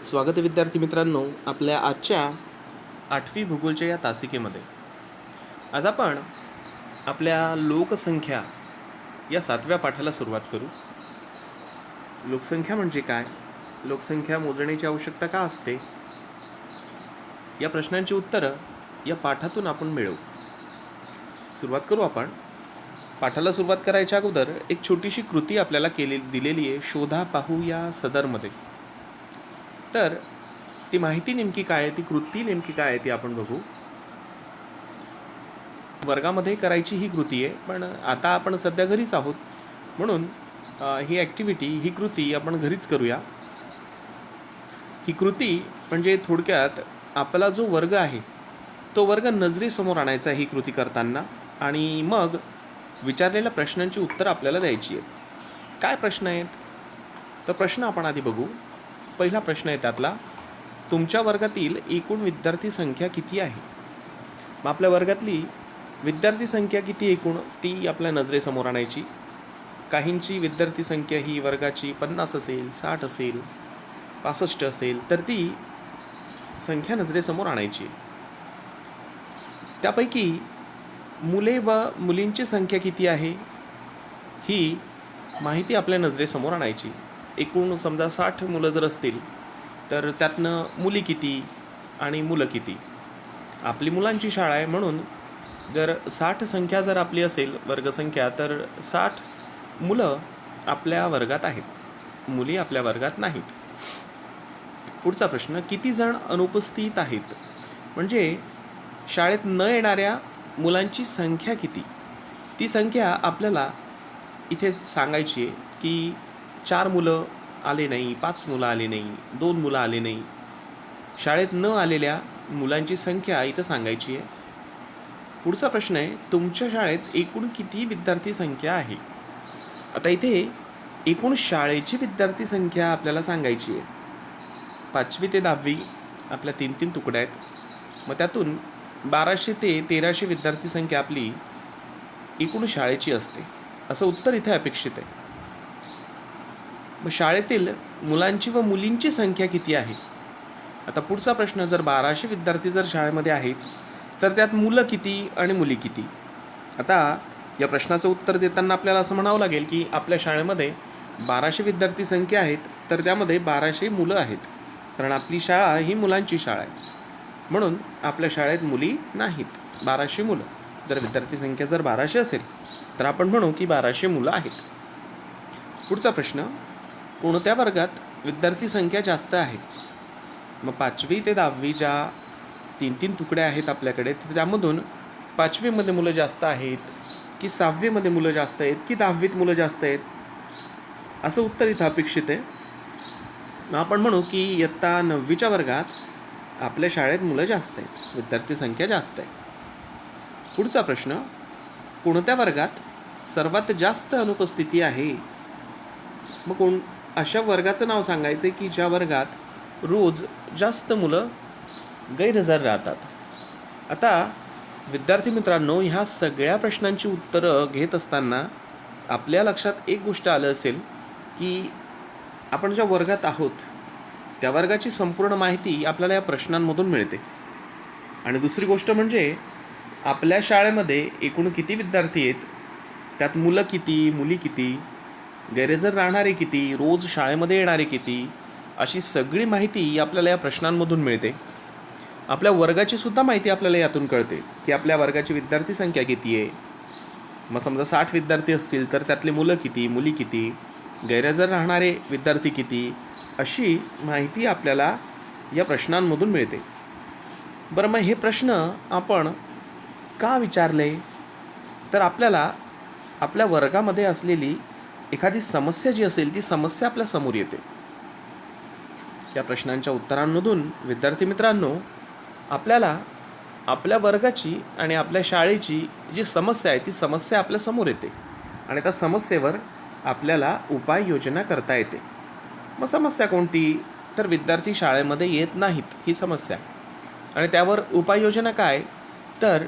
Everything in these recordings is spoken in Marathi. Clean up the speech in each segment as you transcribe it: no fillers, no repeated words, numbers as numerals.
स्वागत आहे विद्यार्थी मित्रांनो आपल्या आजच्या 8वी भूगोलच्या या तासिकेमध्ये. आज आपण आपल्या लोकसंख्या या 7व्या पाठाला सुरुवात करू. लोकसंख्या म्हणजे काय? लोकसंख्या मोजण्याची आवश्यकता का असते? या प्रश्नांची उत्तरं या पाठातून आपण मिळवू. सुरुवात करू आपण. पाठाला सुरुवात करायच्या अगोदर एक छोटीशी कृती आपल्याला दिलेली आहे, शोधा पाहू या सदरमध्ये. तर ती माहिती नेमकी काय आहे, ती कृती नेमकी काय आहे ती आपण बघू. वर्गामध्ये करायची ही कृती आहे, पण आता आपण सध्या घरीच आहोत, म्हणून ही ॲक्टिव्हिटी, ही कृती आपण घरीच करूया. ही कृती म्हणजे थोडक्यात आपला जो वर्ग आहे तो वर्ग नजरेसमोर आणायचा ही कृती करताना, आणि मग विचारलेल्या प्रश्नांची उत्तरं आपल्याला द्यायची आहेत. काय प्रश्न आहेत? तर प्रश्न आपण आधी बघू. पहिला प्रश्न आहे त्यातला, तुमच्या वर्गातील एकूण विद्यार्थी संख्या किती आहे? मग आपल्या वर्गातली विद्यार्थी संख्या किती एकूण, ती आपल्या नजरेसमोर आणायची. काहींची विद्यार्थी संख्या ही वर्गाची 50 असेल, 60 असेल, 65 असेल, तर ती संख्या नजरेसमोर आणायची. त्यापैकी मुले व मुलींची संख्या किती आहे ही माहिती आपल्या नजरेसमोर आणायची. एकूण समजा 60 मुलं जर असतील तर त्यातनं मुली किती आणि मुलं किती. आपली मुलांची शाळा आहे, म्हणून जर 60 संख्या जर आपली असेल वर्गसंख्या, तर 60 मुलं आपल्या वर्गात आहेत, मुली आपल्या वर्गात नाहीत. पुढचा प्रश्न, किती जण अनुपस्थित आहेत? म्हणजे शाळेत न येणाऱ्या मुलांची संख्या किती, ती संख्या आपल्याला इथे सांगायची आहे. की 4 मुलं आले नाही, 5 मुलं आले नाही, 2 मुलं आले नाही. शाळेत न आलेल्या मुलांची संख्या इथं सांगायची आहे. पुढचा प्रश्न आहे, तुमच्या शाळेत एकूण किती विद्यार्थी संख्या आहे? आता इथे एकूण शाळेची विद्यार्थी संख्या आपल्याला सांगायची आहे. 5वी ते 10वी आपल्या 3-3 तुकड्या आहेत. मग त्यातून 1200 ते 1300 विद्यार्थी संख्या आपली एकूण शाळेची असते, असं उत्तर इथे अपेक्षित आहे. मग शाळेतील मुलांची व मुलींची संख्या किती आहे? आता पुढचा प्रश्न, जर 1200 विद्यार्थी जर शाळेमध्ये आहेत तर त्यात मुलं किती आणि मुली किती? आता या प्रश्नाचं उत्तर देताना आपल्याला असं म्हणावं लागेल की आपल्या शाळेमध्ये 1200 विद्यार्थी संख्या आहेत, तर त्यामध्ये 1200 मुलं आहेत, कारण आपली शाळा ही मुलांची शाळा आहे, म्हणून आपल्या शाळेत मुली नाहीत. 1200 मुलं. जर विद्यार्थी संख्या जर 1200 असेल तर आपण म्हणू की 1200 मुलं आहेत. पुढचा प्रश्न, कोणत्या वर्गात विद्यार्थी संख्या जास्त आहे? मग 5वी ते 10वी ज्या 3-3 तुकड्या आहेत आपल्याकडे, तर त्यामधून 5वीमध्ये मुलं जास्त आहेत की 6वीमध्ये मुलं जास्त आहेत की 10वीत मुलं जास्त आहेत, असं उत्तर इथं अपेक्षित आहे. मग आपण म्हणू की इयत्ता 9वीच्या वर्गात आपल्या शाळेत मुलं जास्त आहेत, विद्यार्थी संख्या जास्त आहे. पुढचा प्रश्न, कोणत्या वर्गात सर्वात जास्त अनुपस्थिती आहे? मग अशा वर्गाचं नाव सांगायचं की ज्या वर्गात रोज जास्त मुलं गैरहजर राहतात. आता विद्यार्थी मित्रांनो, ह्या सगळ्या प्रश्नांची उत्तरं घेत असताना आपल्या लक्षात एक गोष्ट आलं असेल की आपण ज्या वर्गात आहोत त्या वर्गाची संपूर्ण माहिती आपल्याला या प्रश्नांमधून मिळते. आणि दुसरी गोष्ट म्हणजे आपल्या शाळेमध्ये एकूण किती विद्यार्थी आहेत, त्यात मुलं किती, मुली किती, गैरहजर राहणारे किती, रोज शाळेमध्ये येणारे किती, अशी सगळी माहिती आपल्याला या प्रश्नांमधून मिळते. आपल्या वर्गाची सुद्धा माहिती आपल्याला यातून कळते की आपल्या वर्गाची विद्यार्थी संख्या किती आहे. मग समजा 60 विद्यार्थी असतील तर त्यातले मुलं किती, मुली किती, गैरहजर राहणारे विद्यार्थी किती, अशी माहिती आपल्याला या प्रश्नांमधून मिळते. बरं, मग हे प्रश्न आपण का विचारले? तर आपल्याला आपल्या वर्गामध्ये असलेली एखादी समस्या जी असेल ती समस्या आपल्या समोर येते. या प्रश्नांच्या उत्तरांमधून विद्यार्थी मित्रांनो, आपल्याला आपल्या वर्गाची आणि आपल्या शाळेची जी समस्या आहे ती समस्या आपल्या समोर येते, आणि त्या समस्येवर आपल्याला उपाययोजना करता येते. मग समस्या कोणती? तर विद्यार्थी शाळेमध्ये येत नाहीत ही समस्या, आणि त्यावर उपाययोजना काय? तर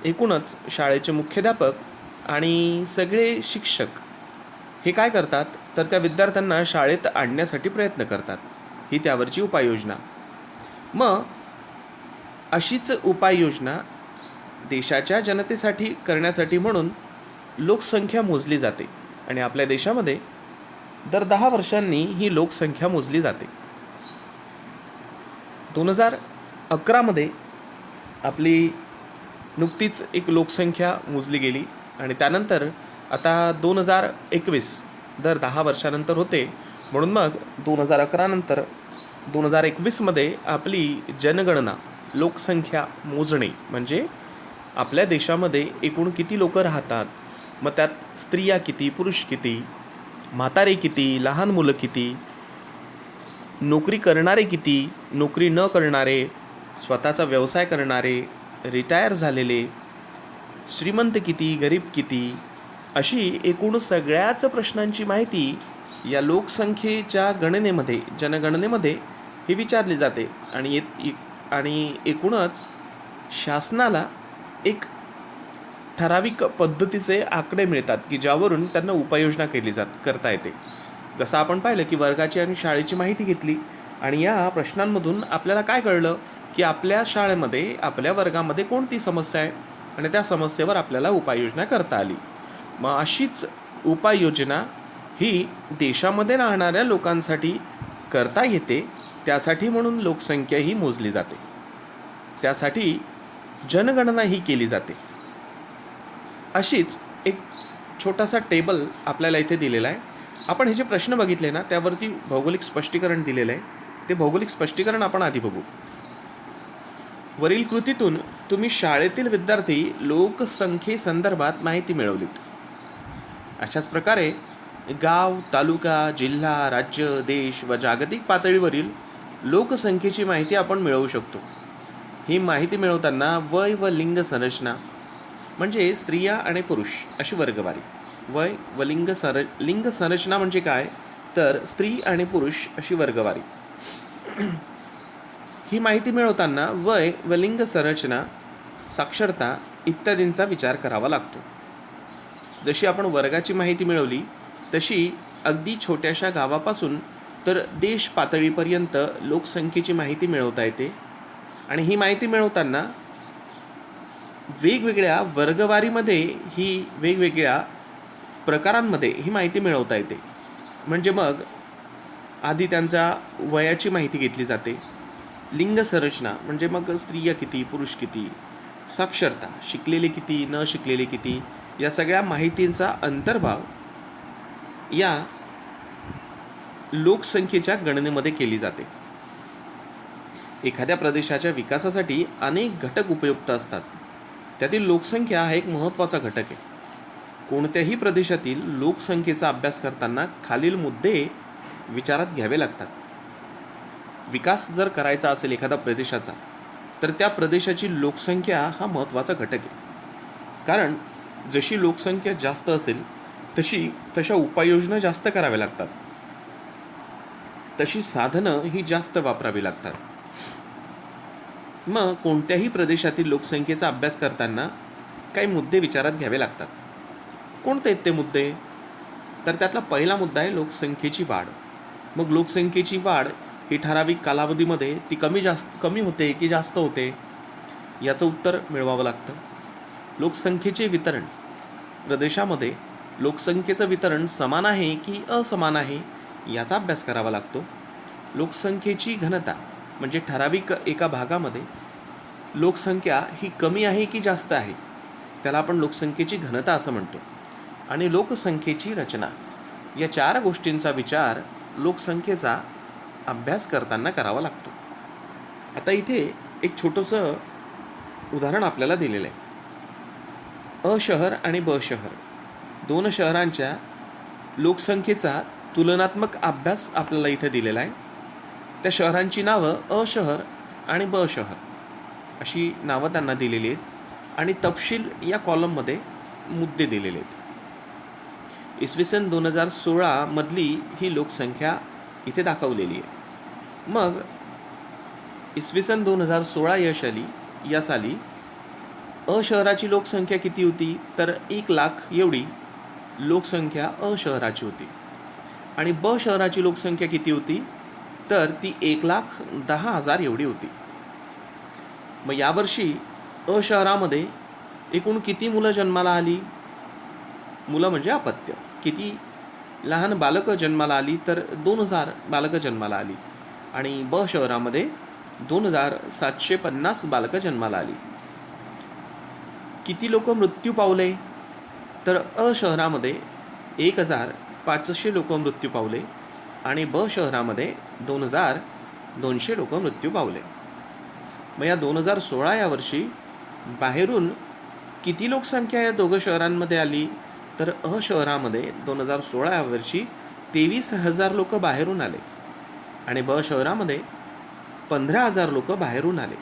एकूणच शाळेचे मुख्याध्यापक आणि सगळे शिक्षक हे काय करतात, तर त्या विद्यार्थ्यांना शाळेत आणण्यासाठी प्रयत्न करतात. ही त्यावरची उपाययोजना. मग अशीच उपाययोजना देशाच्या जनतेसाठी करण्यासाठी म्हणून लोकसंख्या मोजली जाते. आणि आपल्या देशामध्ये दर 10 वर्षांनी ही लोकसंख्या मोजली जाते. 2011मध्ये आपली नुकतीच एक लोकसंख्या मोजली गेली आणि त्यानंतर आता 2021 दर 10 वर्षानंतर होते. म्हणून मग 2011 नंतर 2021मध्ये आपली जनगणना लोकसंख्या मोजणे म्हणजे आपल्या देशामध्ये एकूण किती लोक राहतात, मग त्यात स्त्रिया किती, पुरुष किती, म्हातारे किती, लहान मुलं किती, नोकरी करणारे किती, नोकरी न करणारे, स्वतःचा व्यवसाय करणारे, रिटायर झालेले, श्रीमंत किती, गरीब किती, अशी एकूण सगळ्याच प्रश्नांची माहिती या लोकसंख्येच्या गणनेमध्ये जनगणनेमध्ये ही विचारली जाते. आणि एकूणच शासनाला एक ठराविक पद्धतीचे आकडे मिळतात की ज्यावरून त्यांना उपाययोजना करता येते. जसं आपण पाहिलं की वर्गाची आणि शाळेची माहिती घेतली आणि या प्रश्नांमधून आपल्याला काय कळलं की आपल्या शाळेमध्ये आपल्या वर्गामध्ये कोणती समस्या आहे आणि त्या समस्येवर आपल्याला उपाययोजना करता आली. मग अशीच उपाययोजना ही देशामध्ये राहणाऱ्या लोकांसाठी करता येते. त्यासाठी म्हणून लोकसंख्या ही मोजली जाते, त्यासाठी जनगणना ही केली जाते. अशीच एक छोटासा टेबल आपल्याला इथे दिलेला आहे. आपण हे जे प्रश्न बघितले ना त्यावरती भौगोलिक स्पष्टीकरण दिलेलं आहे. ते भौगोलिक स्पष्टीकरण आपण आधी बघू. वरील कृतीतून तुम्ही शाळेतील विद्यार्थी लोकसंख्येसंदर्भात माहिती मिळवलीत. अशाच प्रकारे गाव, तालुका, जिल्हा, राज्य, देश व जागतिक पातळीवरील लोकसंख्येची माहिती आपण मिळवू शकतो. ही माहिती मिळवताना वय व लिंग संरचना म्हणजे स्त्रिया आणि पुरुष अशी वर्गवारी. वय व लिंग संरचना म्हणजे काय तर स्त्री आणि पुरुष अशी वर्गवारी. ही माहिती मिळवताना वय व लिंग संरचना, साक्षरता इत्यादींचा विचार करावा लागतो. जशी आपण वर्गाची माहिती मिळवली तशी अगदी छोट्याशा गावापासून तर देश पातळीपर्यंत लोकसंख्येची माहिती मिळवता येते. आणि ही माहिती मिळवताना वेगवेगळ्या वर्गवारीमध्ये ही वेगवेगळ्या प्रकारांमध्ये ही माहिती मिळवता येते. म्हणजे मग आधी त्यांच्या वयाची माहिती घेतली जाते, लिंग संरचना म्हणजे मग स्त्रिया किती, पुरुष किती, साक्षरता शिकलेले किती, न शिकलेले किती, या सगळ्या माहितींचा अंतर्भाव या लोकसंख्येच्या गणनेमध्ये केली जाते. एखाद्या प्रदेशाच्या विकासासाठी अनेक घटक उपयुक्त असतात. त्यातील लोकसंख्या हा एक महत्त्वाचा घटक आहे. कोणत्याही प्रदेशातील लोकसंख्येचा अभ्यास करताना खालील मुद्दे विचारात घ्यावे लागतात. विकास जर करायचा असेल एखाद्या प्रदेशाचा तर त्या प्रदेशाची लोकसंख्या हा महत्त्वाचा घटक आहे. कारण जशी लोकसंख्या जास्त असेल तशा उपाययोजना जास्त कराव्या लागतात, तशी साधनं ही जास्त वापरावी लागतात. मग कोणत्याही प्रदेशातील लोकसंख्येचा अभ्यास करताना काही मुद्दे विचारात घ्यावे लागतात. कोणते आहेत ते मुद्दे तर त्यातला पहिला मुद्दा आहे लोकसंख्येची वाढ. मग लोकसंख्येची वाढ ही ठराविक कालावधीमध्ये ती कमी होते की जास्त होते याचं उत्तर मिळवावं लागतं. लोकसंख्येचे वितरण, प्रदेशामध्ये लोकसंख्येचं वितरण समान आहे की असमान आहे याचा अभ्यास करावा लागतो. लोकसंख्येची घनता म्हणजे ठराविक एका भागामध्ये लोकसंख्या ही कमी आहे की जास्त आहे त्याला आपण लोकसंख्येची घनता असं म्हणतो. आणि लोकसंख्येची रचना, या 4 गोष्टींचा विचार लोकसंख्येचा अभ्यास करताना करावा लागतो. आता इथे एक छोटंसं उदाहरण आपल्याला दिलेलं आहे. अ शहर आणि ब शहर 2 शहरांच्या लोकसंख्येचा तुलनात्मक अभ्यास आपल्याला इथे दिलेला आहे. त्या शहरांची नावं अ शहर आणि ब शहर अशी नावं त्यांना दिलेली आहेत आणि तपशील या कॉलममध्ये मुद्दे दिलेले आहेत. इसवी सन 2016 मधली ही लोकसंख्या इथे दाखवलेली आहे. मग इसवी सन 2016 या साली अ शहराची लोकसंख्या किती होती तर 1 लाख एवढी लोकसंख्या अ शहराची होती. आणि ब शहराची लोकसंख्या किती होती तर ती 1,10,000 एवढी होती. मग यावर्षी शहरामध्ये एकूण किती मुलं जन्माला आली? मुलं म्हणजे अपत्य. किती लहान बालकं जन्माला आली? तर 2,000 बालकं जन्माला आली. आणि शहरामध्ये 2,750 बालकं जन्माला आली. किती लोक मृत्यू पावले? तर शहरामध्ये 1,500 लोक मृत्यू पावले आणि शहरामध्ये 2,200 लोक मृत्यू पावले. मग या 2016 या वर्षी बाहेरून किती लोकसंख्या या दोघं शहरांमध्ये आली? तर शहरामध्ये 2016 या वर्षी 23,000 लोक बाहेरून आले आणि शहरामध्ये 15,000 लोक बाहेरून आले.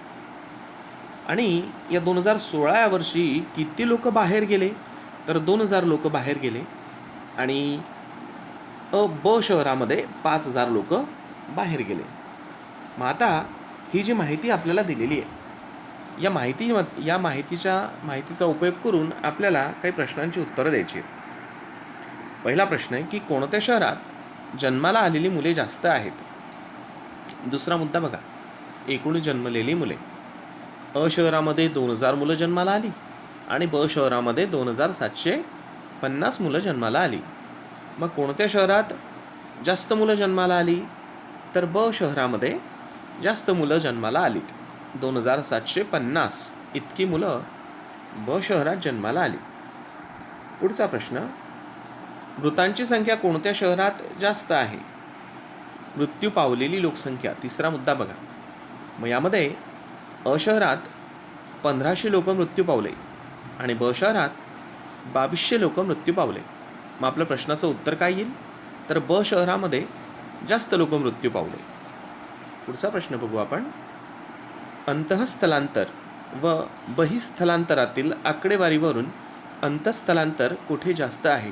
आणि या 2016 या वर्षी किती लोक बाहेर गेले? तर 2,000 लोक बाहेर गेले आणि शहरामध्ये 5,000 लोक बाहेर गेले. मग आता ही जी माहिती आपल्याला दिलेली आहे, या माहितीचा उपयोग करून आपल्याला काही प्रश्नांची उत्तरं द्यायची आहेत. पहिला प्रश्न आहे की कोणत्या शहरात जन्माला आलेली मुले जास्त आहेत? दुसरा मुद्दा बघा, एकूण जन्मलेली मुले. शहरामध्ये 2,000 मुलं जन्माला आली आणि शहरामध्ये 2,750 मुलं जन्माला आली. मग कोणत्या शहरात जास्त मुलं जन्माला आली? तर शहरामध्ये जास्त मुलं जन्माला आलीत. 2,750 इतकी मुलं शहरात जन्माला आली. पुढचा प्रश्न, मृतांची संख्या कोणत्या शहरात जास्त आहे? मृत्यू पावलेली लोकसंख्या. तिसरा मुद्दा बघा. मग यामध्ये शहरात 1,500 लोक मृत्यू पावले आणि शहरात 2,200 लोक मृत्यू पावले. मग आपल्या प्रश्नाचं उत्तर काय येईल? तर शहरामध्ये जास्त लोक मृत्यू पावले. पुढचा प्रश्न बघू आपण. अंतःस्थलांतर व बहिस्थलांतरातील आकडेवारीवरून अंतःस्थलांतर कुठे जास्त आहे?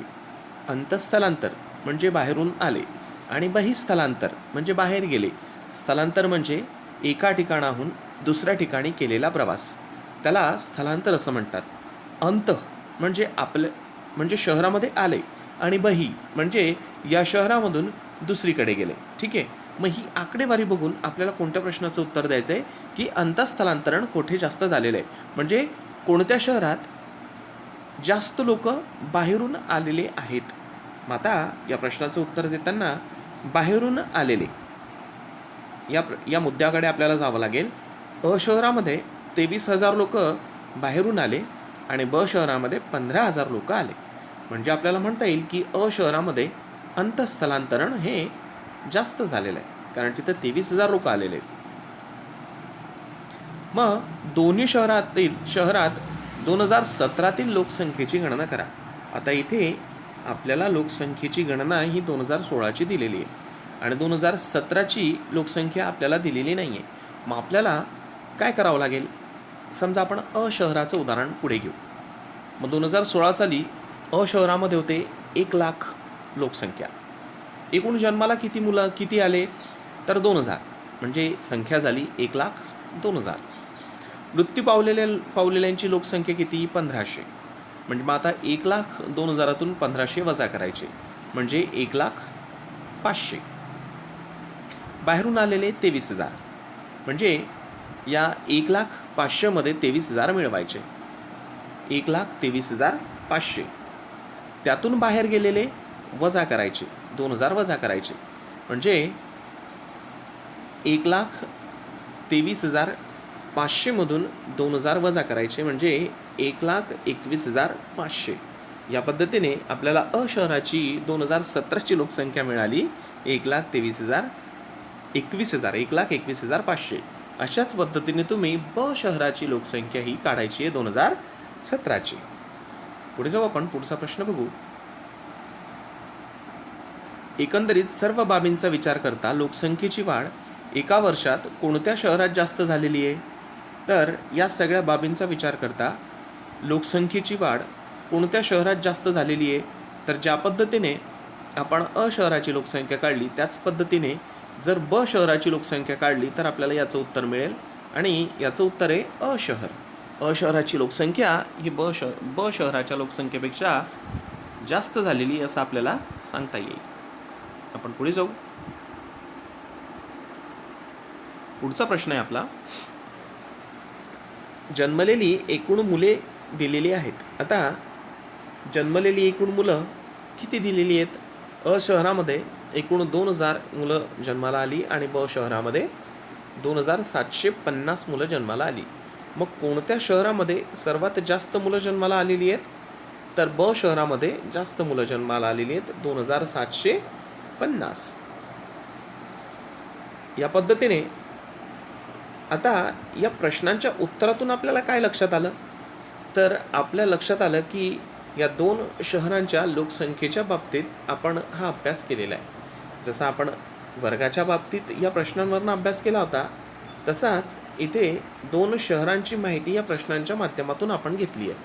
अंतःस्थलांतर म्हणजे बाहेरून आले आणि बहिस्थलांतर म्हणजे बाहेर गेले. स्थलांतर म्हणजे एका ठिकाणाहून दुसऱ्या ठिकाणी केलेला प्रवास, त्याला स्थलांतर असं म्हणतात. अंत म्हणजे शहरामध्ये आले आणि बही म्हणजे या शहरामधून दुसरीकडे गेले. ठीक आहे. मग ही आकडेवारी बघून आपल्याला कोणत्या प्रश्नाचं उत्तर द्यायचं आहे की अंतःस्थलांतरण कुठे जास्त झालेलं आहे, म्हणजे कोणत्या शहरात जास्त लोक बाहेरून आलेले आहेत. मग आता या प्रश्नाचं उत्तर देताना बाहेरून आलेले या मुद्द्याकडे आपल्याला जावं लागेल. शहरामध्ये 23,000 लोक बाहेरून आले आणि शहरामध्ये 15,000 लोक आले. म्हणजे आपल्याला म्हणता येईल की शहरामध्ये अंतःस्थलांतरण हे जास्त झालेलं आहे, कारण तिथं 23,000 लोक आलेले आहेत. मग दोन्ही शहरात 2017 लोकसंख्येची गणना करा. आता इथे आपल्याला लोकसंख्येची गणना ही 2016ची दिलेली आहे आणि 2017ची लोकसंख्या आपल्याला दिलेली नाही आहे. मग आपल्याला काय करावं लागेल? समजा आपण शहराचं उदाहरण पुढे घेऊ. मग 2016 साली शहरामध्ये होते 1,00,000 लोकसंख्या. एकूण जन्माला किती आले? तर 2,000, म्हणजे संख्या झाली 1,02,000. मृत्यू पावलेल्यांची लोकसंख्या किती? 1,500. म्हणजे मग आता 1,02,000तून 1,500 वजा करायचे, म्हणजे 1,05,000. बाहेरून आलेले 23,000, म्हणजे या 1,05,000 मध्ये 23,000 मिळवायचे. 1,23,500. त्यातून बाहेर गेलेले वजा करायचे, 2,000 वजा करायचे, म्हणजे 1,23,500 मधून 2,000 वजा करायचे, म्हणजे 1,21,500. या पद्धतीने आपल्याला शहराची 2017ची लोकसंख्या मिळाली 1,21,500. अशाच पद्धतीने तुम्ही शहराची लोकसंख्या ही काढायची आहे 2017ची. पुढे जाऊ आपण. पुढचा प्रश्न बघू. एकंदरीत सर्व बाबींचा विचार करता लोकसंख्येची वाढ एका वर्षात कोणत्या शहरात जास्त झालेली आहे? तर या सगळ्या बाबींचा विचार करता लोकसंख्येची वाढ कोणत्या शहरात जास्त झालेली आहे? तर ज्या पद्धतीने आपण शहराची लोकसंख्या काढली त्याच पद्धतीने जर शहराची लोकसंख्या काढली तर आपल्याला याचं उत्तर मिळेल आणि याचं उत्तर आहे शहर. शहराची लोकसंख्या ही शहराच्या लोकसंख्येपेक्षा जास्त झालेली असं आपल्याला सांगता येईल. आपण पुढे जाऊ. पुढचा प्रश्न आहे आपला, जन्मलेली एकूण मुले दिलेली आहेत. आता जन्मलेली एकूण मुलं किती दिलेली आहेत? अ शहरामध्ये एकूण 2000 मुलं जन्माला आली आणि ब शहरामध्ये 2750 मुलं जन्माला आली. मग कोणत्या शहरामध्ये सर्वात जास्त मुलं जन्माला आलेली आहेत? तर ब शहरामध्ये जास्त मुलं जन्माला आलेली आहेत, 2750. या पद्धतीने आता या प्रश्नांच्या उत्तरातून आपल्याला काय लक्षात आलं? तर आपल्या लक्षात आलं की या दोन शहरांच्या लोकसंख्येच्या बाबतीत आपण हा अभ्यास केलेला आहे. जसा आपण वर्गाच्या बाबतीत या प्रश्नांवरून अभ्यास केला होता, तसाच इथे दोन शहरांची माहिती या प्रश्नांच्या माध्यमातून आपण घेतली आहे.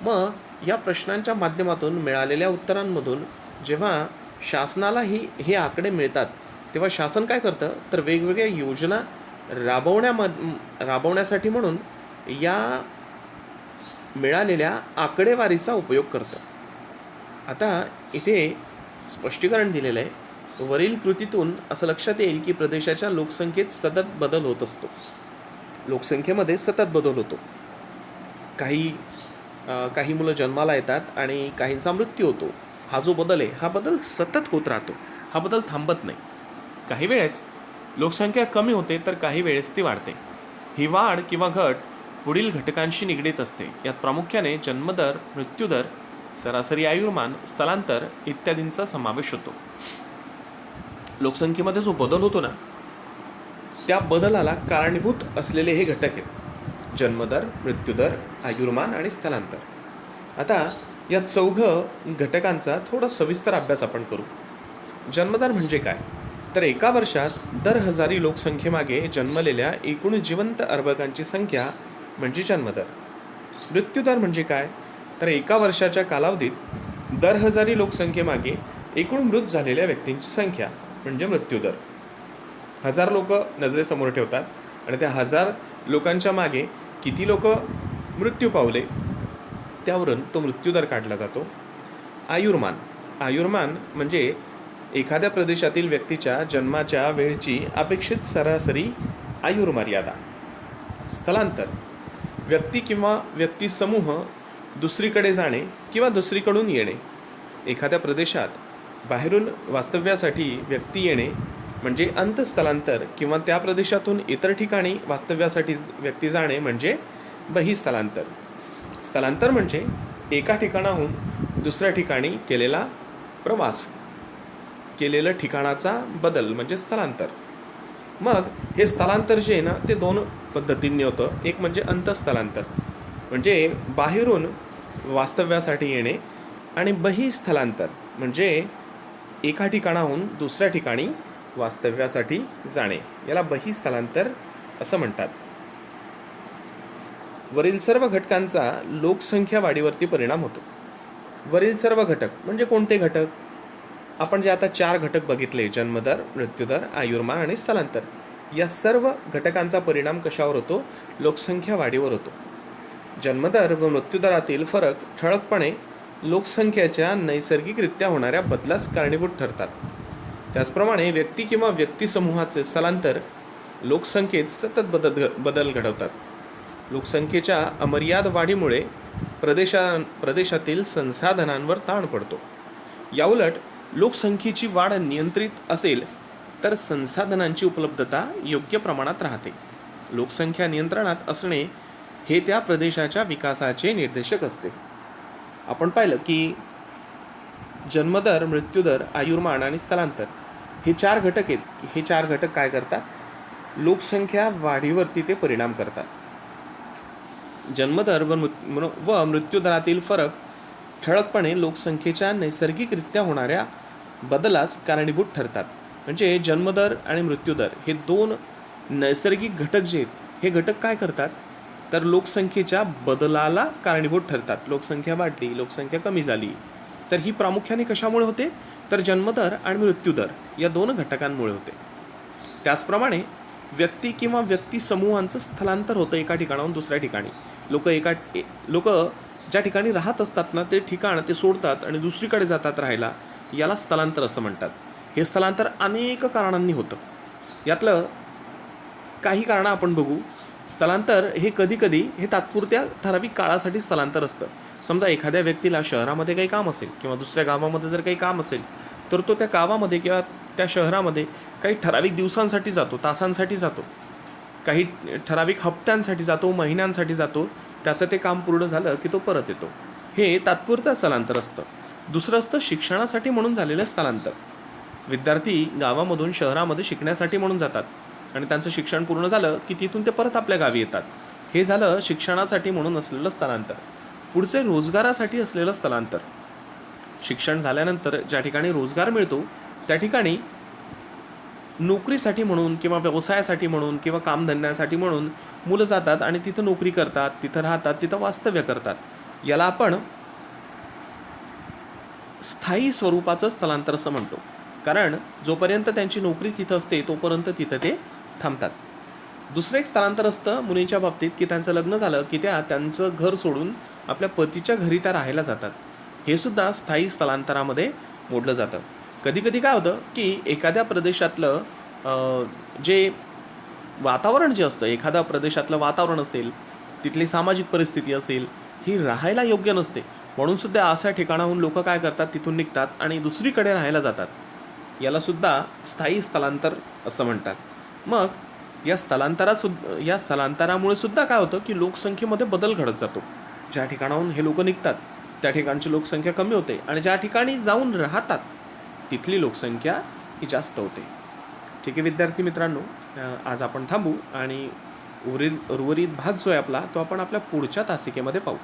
मग या प्रश्नांच्या माध्यमातून मिळालेल्या उत्तरांमधून जेव्हा शासनाला हे आकडे मिळतात, तेव्हा शासन काय करतं? तर वेगवेगळ्या योजना राबवण्यासाठी म्हणून या मिळालेल्या आकडेवारीचा उपयोग करतं. आता इथे स्पष्टीकरण दिलेलं आहे. वरील कृतीतून असं लक्षात येईल की प्रदेशाच्या लोकसंख्येत सतत बदल होत असतो. लोकसंख्येमध्ये सतत बदल होतो. काही मुलं जन्माला येतात आणि काहींचा मृत्यू होतो. हा जो बदल आहे, हा बदल सतत होत राहतो. हा बदल थांबत नाही. काही वेळेस लोकसंख्या कमी होते तर काही वेळेस ती वाढते. ही वाढ किंवा घट पुढील घटकांशी निगडीत असते. यात प्रामुख्याने जन्मदर, मृत्यूदर, सरासरी आयुर्मान, स्थलांतर इत्यादींचा समावेश होतो. लोकसंख्येमध्ये जो बदल होतो ना, त्या बदलाला कारणीभूत असलेले हे घटक आहेत: जन्मदर, मृत्यूदर, आयुर्मान आणि स्थलांतर. आता या चौघं घटकांचा थोडा सविस्तर अभ्यास आपण करू. जन्मदर म्हणजे काय? तर एका वर्षात दर हजारी लोकसंख्येमागे जन्मलेल्या एकूण जिवंत अर्भकांची संख्या म्हणजे जन्मदर. मृत्यूदर म्हणजे काय? तर एका वर्षाच्या कालावधीत दर हजारी लोकसंख्येमागे एकूण मृत झालेल्या व्यक्तींची संख्या म्हणजे मृत्यूदर. 1000 लोक नजरेसमोर ठेवतात आणि त्या 1000 लोकांच्या मागे किती लोक मृत्यू पावले त्यावरून तो मृत्यूदर काढला जातो. आयुर्मान म्हणजे एखाद्या प्रदेशातील व्यक्तीच्या जन्माच्या वेळची अपेक्षित सरासरी आयुर्मर्यादा. स्थलांतर व्यक्ती किंवा व्यक्तिसमूह दुसरीकडे जाणे किंवा दुसरीकडून येणे. एखाद्या प्रदेशात बाहेरून वास्तव्यासाठी व्यक्ती येणे म्हणजे अंतस्थलांतर किंवा त्या प्रदेशातून इतर ठिकाणी वास्तव्यासाठी व्यक्ती जाणे म्हणजे बहिस्थलांतर. स्थलांतर म्हणजे एका ठिकाणाहून दुसऱ्या ठिकाणी केलेला प्रवास, केलेलं ठिकाणाचा बदल म्हणजे स्थलांतर. मग हे स्थलांतर जे आहे ना, ते दोन पद्धतींनी होतं. एक म्हणजे अंतस्थलांतर म्हणजे बाहेरून वास्तव्यासाठी येणे, आणि बहिस्थलांतर म्हणजे एका ठिकाणाहून दुसऱ्या ठिकाणी वास्तव्यासाठी जाणे. याला बहिस्थलांतर असं म्हणतात. वरील सर्व घटकांचा लोकसंख्या वाढीवरती परिणाम होतो. वरील सर्व घटक म्हणजे कोणते घटक? आपण जे आता 4 घटक बघितले, जन्मदर, मृत्यूदर, आयुर्मान आणि स्थलांतर, या सर्व घटकांचा परिणाम कशावर होतो? लोकसंख्या वाढीवर होतो. जन्मदर व मृत्यूदरातील फरक ठळकपणे लोकसंख्येच्या नैसर्गिकरित्या होणाऱ्या बदलास कारणीभूत ठरतात. त्याचप्रमाणे व्यक्ती किंवा व्यक्तिसमूहाचे स्थलांतर लोकसंख्येत सतत बदल घडवतात. लोकसंख्येच्या अमर्याद वाढीमुळे प्रदेशातील संसाधनांवर ताण पडतो. याउलट लोकसंख्येची वाढ नियंत्रित असेल तर संसाधनांची उपलब्धता योग्य प्रमाणात राहते. लोकसंख्या नियंत्रणात असणे हे त्या प्रदेशाच्या विकासाचे निर्देशक असते. आपण पाहिलं की जन्मदर, मृत्यूदर, आयुर्मान आणि स्थलांतर हे 4 घटक आहेत. हे 4 घटक काय करतात? लोकसंख्या वाढीवरती ते परिणाम करतात. जन्मदर व मृत्यूदरातील फरक ठळकपणे लोकसंख्येच्या नैसर्गिकरित्या होणाऱ्या बदलास कारणीभूत ठरतात. म्हणजे जन्मदर आणि मृत्यूदर हे 2 नैसर्गिक घटक जे आहेत, हे घटक काय करतात? तर लोकसंख्येच्या बदलाला कारणीभूत ठरतात. लोकसंख्या वाढली, लोकसंख्या कमी झाली, तर ही प्रामुख्याने कशामुळे होते? तर जन्मदर आणि मृत्यूदर या 2 घटकांमुळे होते. त्याचप्रमाणे व्यक्ती किंवा व्यक्तिसमूहांचं स्थलांतर होतं एका ठिकाणाहून दुसऱ्या ठिकाणी. लोक ज्या ठिकाणी राहत असतात ना, ते ठिकाण ते सोडतात आणि दुसरीकडे जातात राहायला. याला स्थलांतर असं म्हणतात. हे स्थलांतर अनेक कारणांनी होतं. यातलं काही कारणं आपण बघू. स्थलांतर हे कधीकधी हे तात्पुरत्या ठराविक काळासाठी स्थलांतर असतं. समजा एखाद्या व्यक्तीला शहरामध्ये काही काम असेल किंवा दुसऱ्या गावामध्ये जर काही काम असेल, तर तो त्या गावामध्ये किंवा त्या शहरामध्ये काही ठराविक दिवसांसाठी जातो, तासांसाठी जातो, काही ठराविक हप्त्यांसाठी जातो, महिन्यांसाठी जातो. त्याचं ते काम पूर्ण झालं की तो परत येतो. हे तात्पुरतं स्थलांतर असतं. दुसरं असतं शिक्षणासाठी म्हणून झालेलं स्थलांतर. विद्यार्थी गावामधून शहरामध्ये शिकण्यासाठी म्हणून जातात आणि त्यांचं शिक्षण पूर्ण झालं की तिथून ते परत आपल्या गावी येतात. हे झालं शिक्षणासाठी म्हणून असलेलं स्थलांतर. पुढचे रोजगारासाठी असलेलं स्थलांतर. शिक्षण झाल्यानंतर ज्या ठिकाणी रोजगार मिळतो त्या ठिकाणी नोकरीसाठी म्हणून किंवा व्यवसायासाठी म्हणून किंवा कामधंद्यासाठी म्हणून मुलं जातात आणि तिथं नोकरी करतात, तिथं राहतात, तिथं वास्तव्य करतात. याला आपण स्थायी स्वरूपाचं स्थलांतर असं म्हणतो. कारण जोपर्यंत त्यांची नोकरी तिथं असते तोपर्यंत तिथं ते थांबतात. दुसरं एक स्थलांतर असतं मुलींच्या बाबतीत की त्यांचं लग्न झालं की त्यांचं घर सोडून आपल्या पतीच्या घरी त्या राहायला जातात. हे सुद्धा स्थायी स्थलांतरामध्ये मोडलं जातं. कधीकधी काय होतं की एखाद्या प्रदेशातलं जे वातावरण जे असतं, एखाद्या प्रदेशातलं वातावरण असेल, तिथली सामाजिक परिस्थिती असेल, ही राहायला योग्य नसते. म्हणून सुद्धा अशा ठिकाणाहून लोक काय करतात, तिथून निघतात आणि दुसरीकडे राहायला जातात. याला सुद्धा स्थायी स्थलांतर असं म्हणतात. मग या स्थलांतरामुळे सुद्धा काय होतं की लोकसंख्येमध्ये बदल घडत जातो. ज्या ठिकाणाहून हे लोक निघतात त्या ठिकाणची लोकसंख्या कमी होते आणि ज्या ठिकाणी जाऊन राहतात तिथली लोकसंख्या ही जास्त होते. ठीक आहे विद्यार्थी मित्रांनो, आज आपण थांबू आणि उर्वरित भाग जो आहे आपला तो आपण आपल्या पुढच्या तासिकेमध्ये पाहू.